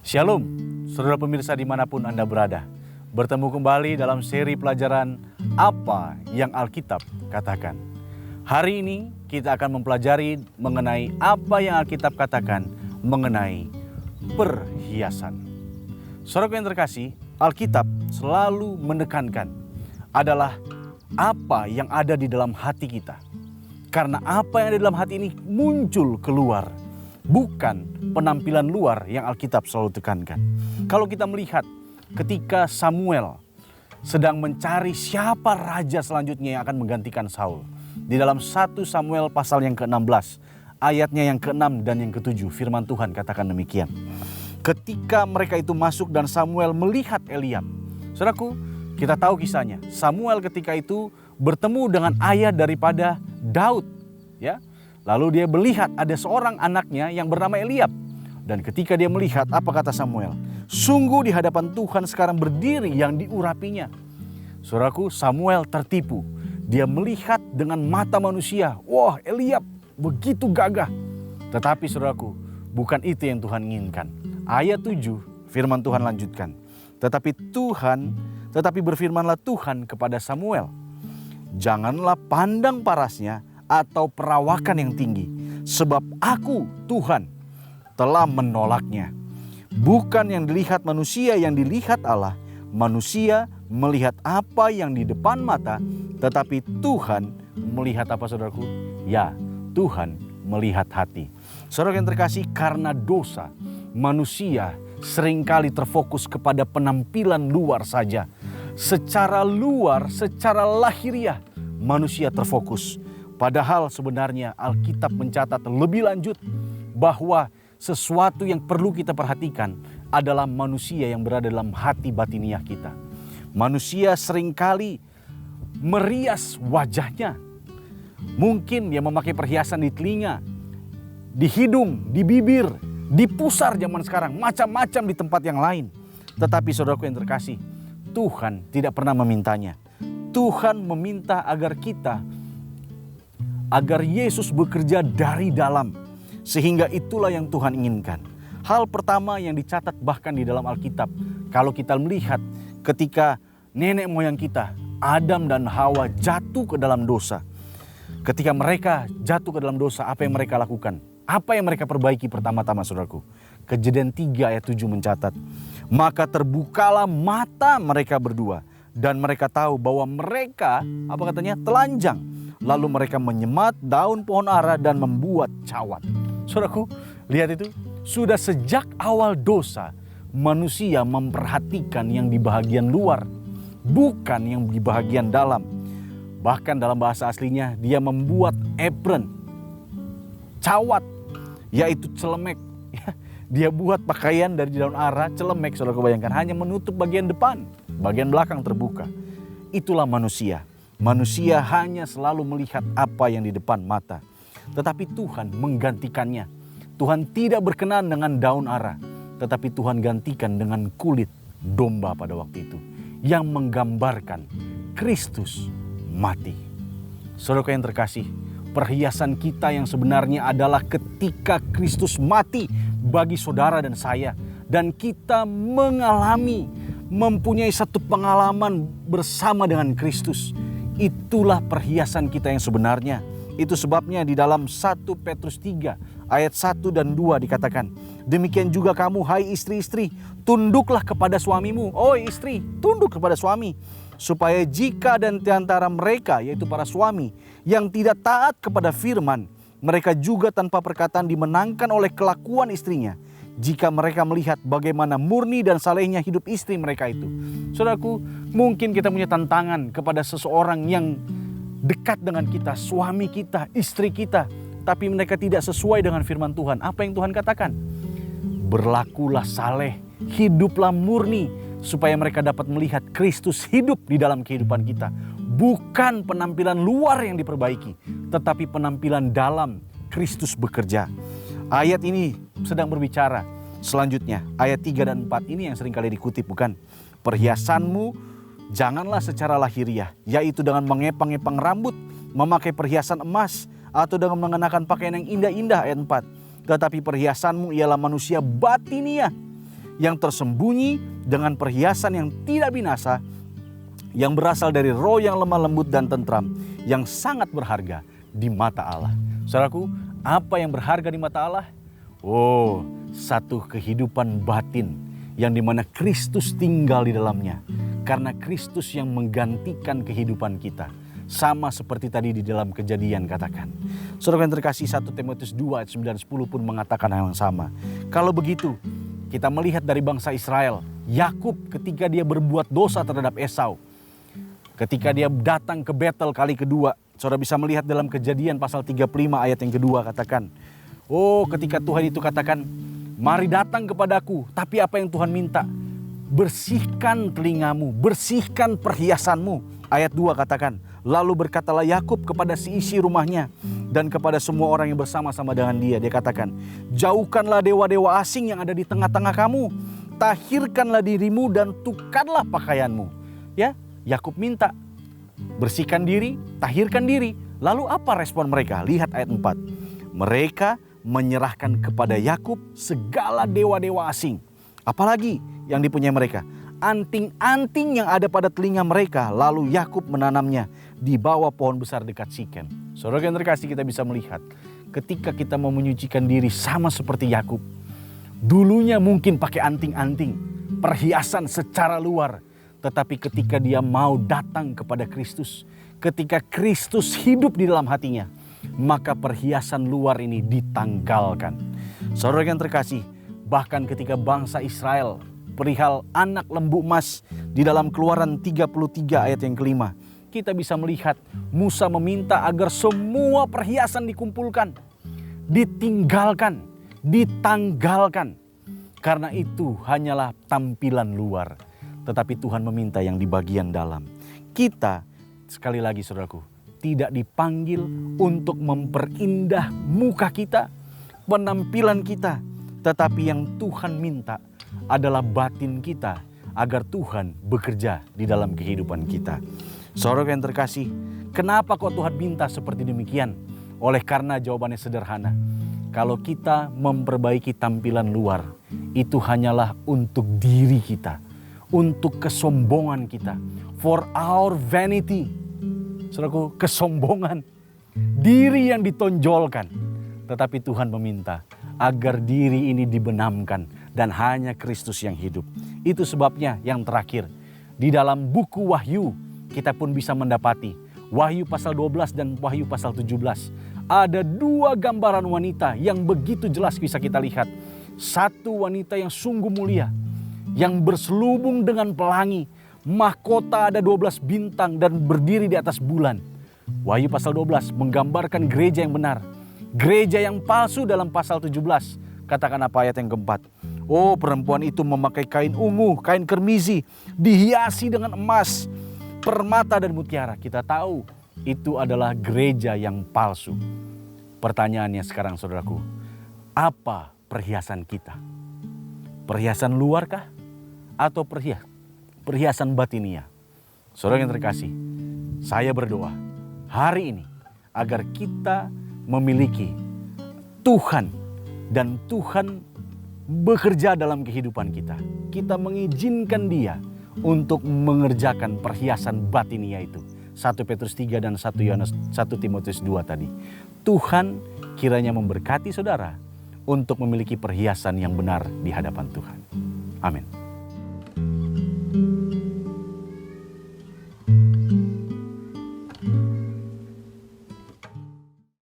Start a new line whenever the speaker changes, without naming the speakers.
Shalom, saudara pemirsa dimanapun Anda berada. Bertemu kembali dalam seri pelajaran Apa yang Alkitab Katakan. Hari ini kita akan mempelajari mengenai apa yang Alkitab katakan mengenai perhiasan. Saudara yang terkasih, Alkitab selalu menekankan adalah apa yang ada di dalam hati kita. Karena apa yang ada di dalam hati ini muncul keluar. Bukan penampilan luar yang Alkitab selalu tekankan. Kalau kita melihat ketika Samuel sedang mencari siapa raja selanjutnya yang akan menggantikan Saul. Di dalam 1 Samuel pasal yang ke-16, ayatnya yang ke-6 dan yang ke-7, firman Tuhan katakan demikian. Ketika mereka itu masuk dan Samuel melihat Eliab. Saudaraku, kita tahu kisahnya. Samuel ketika itu bertemu dengan ayah daripada Daud, ya. Lalu dia melihat ada seorang anaknya yang bernama Eliab. Dan ketika dia melihat, apa kata Samuel? Sungguh di hadapan Tuhan sekarang berdiri yang diurapinya. Saudaraku, Samuel tertipu. Dia melihat dengan mata manusia. Wah, Eliab begitu gagah. Tetapi saudaraku, bukan itu yang Tuhan inginkan. Ayat 7, firman Tuhan lanjutkan. Tetapi berfirmanlah Tuhan kepada Samuel. Janganlah pandang parasnya atau perawakan yang tinggi, sebab aku, Tuhan, telah menolaknya. Bukan yang dilihat manusia yang dilihat Allah. Manusia melihat apa yang di depan mata, tetapi Tuhan melihat apa, saudaraku? Ya, Tuhan melihat hati. Saudara yang terkasih, karena dosa, manusia seringkali terfokus kepada penampilan luar saja. Secara luar, secara lahiriah, manusia terfokus. Padahal sebenarnya Alkitab mencatat lebih lanjut bahwa sesuatu yang perlu kita perhatikan adalah manusia yang berada dalam hati batiniah kita. Manusia seringkali merias wajahnya. Mungkin dia memakai perhiasan di telinga, di hidung, di bibir, di pusar zaman sekarang, macam-macam di tempat yang lain. Tetapi saudaraku yang terkasih, Tuhan tidak pernah memintanya. Tuhan meminta agar Yesus bekerja dari dalam. Sehingga itulah yang Tuhan inginkan. Hal pertama yang dicatat bahkan di dalam Alkitab. Kalau kita melihat ketika nenek moyang kita, Adam dan Hawa jatuh ke dalam dosa. Ketika mereka jatuh ke dalam dosa, apa yang mereka lakukan? Apa yang mereka perbaiki pertama-tama, saudaraku? Kejadian 3 ayat 7 mencatat. Maka terbukalah mata mereka berdua. Dan mereka tahu bahwa mereka, apa katanya, telanjang. Lalu mereka menyemat daun pohon ara dan membuat cawat. Saudaraku, lihat itu. Sudah sejak awal dosa, manusia memperhatikan yang di bahagian luar, bukan yang di bahagian dalam. Bahkan dalam bahasa aslinya, dia membuat apron, cawat, yaitu celemek. Dia buat pakaian dari daun ara, celemek, saudara bayangkan, hanya menutup bagian depan, bagian belakang terbuka. Itulah manusia. Manusia hanya selalu melihat apa yang di depan mata. Tetapi Tuhan menggantikannya. Tuhan tidak berkenan dengan daun ara. Tetapi Tuhan gantikan dengan kulit domba pada waktu itu. Yang menggambarkan Kristus mati. Saudara yang terkasih, perhiasan kita yang sebenarnya adalah ketika Kristus mati bagi saudara dan saya. Dan kita mempunyai satu pengalaman bersama dengan Kristus. Itulah perhiasan kita yang sebenarnya. Itu sebabnya di dalam 1 Petrus 3 ayat 1 dan 2 dikatakan. Demikian juga kamu, hai istri-istri, tunduklah kepada suamimu. Oh istri, tunduk kepada suami. Supaya jika dan di antara mereka, yaitu para suami, yang tidak taat kepada firman, mereka juga tanpa perkataan dimenangkan oleh kelakuan istrinya. Jika mereka melihat bagaimana murni dan salehnya hidup istri mereka itu. Saudaraku, mungkin kita punya tantangan kepada seseorang yang dekat dengan kita, suami kita, istri kita. Tapi mereka tidak sesuai dengan firman Tuhan. Apa yang Tuhan katakan? Berlakulah saleh, hiduplah murni. Supaya mereka dapat melihat Kristus hidup di dalam kehidupan kita. Bukan penampilan luar yang diperbaiki, tetapi penampilan dalam Kristus bekerja. Ayat ini sedang berbicara selanjutnya. Ayat 3 dan 4 ini yang seringkali dikutip, bukan? Perhiasanmu janganlah secara lahiriah, yaitu dengan mengepang-epang rambut, memakai perhiasan emas, atau dengan mengenakan pakaian yang indah-indah. Ayat 4. Tetapi perhiasanmu ialah manusia batiniah, yang tersembunyi dengan perhiasan yang tidak binasa, yang berasal dari roh yang lemah lembut dan tentram, yang sangat berharga di mata Allah. Saudaraku, apa yang berharga di mata Allah? Oh, satu kehidupan batin yang dimana Kristus tinggal di dalamnya. Karena Kristus yang menggantikan kehidupan kita. Sama seperti tadi di dalam Kejadian katakan. Saudara yang terkasih, 1 Timotius 2 ayat 9-10 pun mengatakan hal yang sama. Kalau begitu, kita melihat dari bangsa Israel, Yakub ketika dia berbuat dosa terhadap Esau, ketika dia datang ke Betel kali kedua, saudara bisa melihat dalam Kejadian pasal 35 ayat yang kedua katakan, oh, ketika Tuhan itu katakan, mari datang kepadaku, tapi apa yang Tuhan minta? Bersihkan telingamu, bersihkan perhiasanmu. Ayat 2 katakan, lalu berkatalah Yakub kepada si isi rumahnya dan kepada semua orang yang bersama-sama dengan dia. Dia katakan, jauhkanlah dewa-dewa asing yang ada di tengah-tengah kamu. Tahirkanlah dirimu dan tukarlah pakaianmu. Ya, Yakub minta, bersihkan diri, tahirkan diri. Lalu apa respon mereka? Lihat ayat 4. Mereka menyerahkan kepada Yakub segala dewa-dewa asing. Apalagi yang dipunyai mereka? Anting-anting yang ada pada telinga mereka. Lalu Yakub menanamnya di bawah pohon besar dekat Sikem. Saudara yang terkasih, kita bisa melihat ketika kita mau menyucikan diri sama seperti Yakub. Dulunya mungkin pakai anting-anting, perhiasan secara luar. Tetapi ketika dia mau datang kepada Kristus, ketika Kristus hidup di dalam hatinya, maka perhiasan luar ini ditanggalkan. Saudara yang terkasih, bahkan ketika bangsa Israel perihal anak lembu emas di dalam Keluaran 33 ayat yang kelima, kita bisa melihat Musa meminta agar semua perhiasan dikumpulkan, ditinggalkan, ditanggalkan. Karena itu hanyalah tampilan luar. Tetapi Tuhan meminta yang di bagian dalam. Kita, sekali lagi saudaraku, tidak dipanggil untuk memperindah muka kita, penampilan kita. Tetapi yang Tuhan minta adalah batin kita agar Tuhan bekerja di dalam kehidupan kita. Saudara yang terkasih, kenapa kok Tuhan minta seperti demikian? Oleh karena jawabannya sederhana. Kalau kita memperbaiki tampilan luar, itu hanyalah untuk diri kita, untuk kesombongan kita, for our vanity. Saudaraku, kesombongan, diri yang ditonjolkan. Tetapi Tuhan meminta agar diri ini dibenamkan dan hanya Kristus yang hidup. Itu sebabnya yang terakhir, di dalam buku Wahyu kita pun bisa mendapati Wahyu pasal 12 dan Wahyu pasal 17. Ada dua gambaran wanita yang begitu jelas bisa kita lihat. Satu wanita yang sungguh mulia, yang berselubung dengan pelangi, mahkota ada 12 bintang dan berdiri di atas bulan. Wahyu pasal 12 menggambarkan gereja yang benar. Gereja yang palsu dalam pasal 17. Katakan apa ayat yang keempat? Oh, perempuan itu memakai kain ungu, kain kermizi, dihiasi dengan emas, permata dan mutiara. Kita tahu itu adalah gereja yang palsu. Pertanyaannya sekarang saudaraku, apa perhiasan kita? Perhiasan luarkah? Atau perhiasan batinia? Saudara yang terkasih, saya berdoa hari ini agar kita memiliki Tuhan dan Tuhan bekerja dalam kehidupan kita. Kita mengizinkan Dia untuk mengerjakan perhiasan batinia itu. 1 Petrus 3 dan 1 Timotius 2 tadi. Tuhan kiranya memberkati saudara untuk memiliki perhiasan yang benar di hadapan Tuhan. Amin.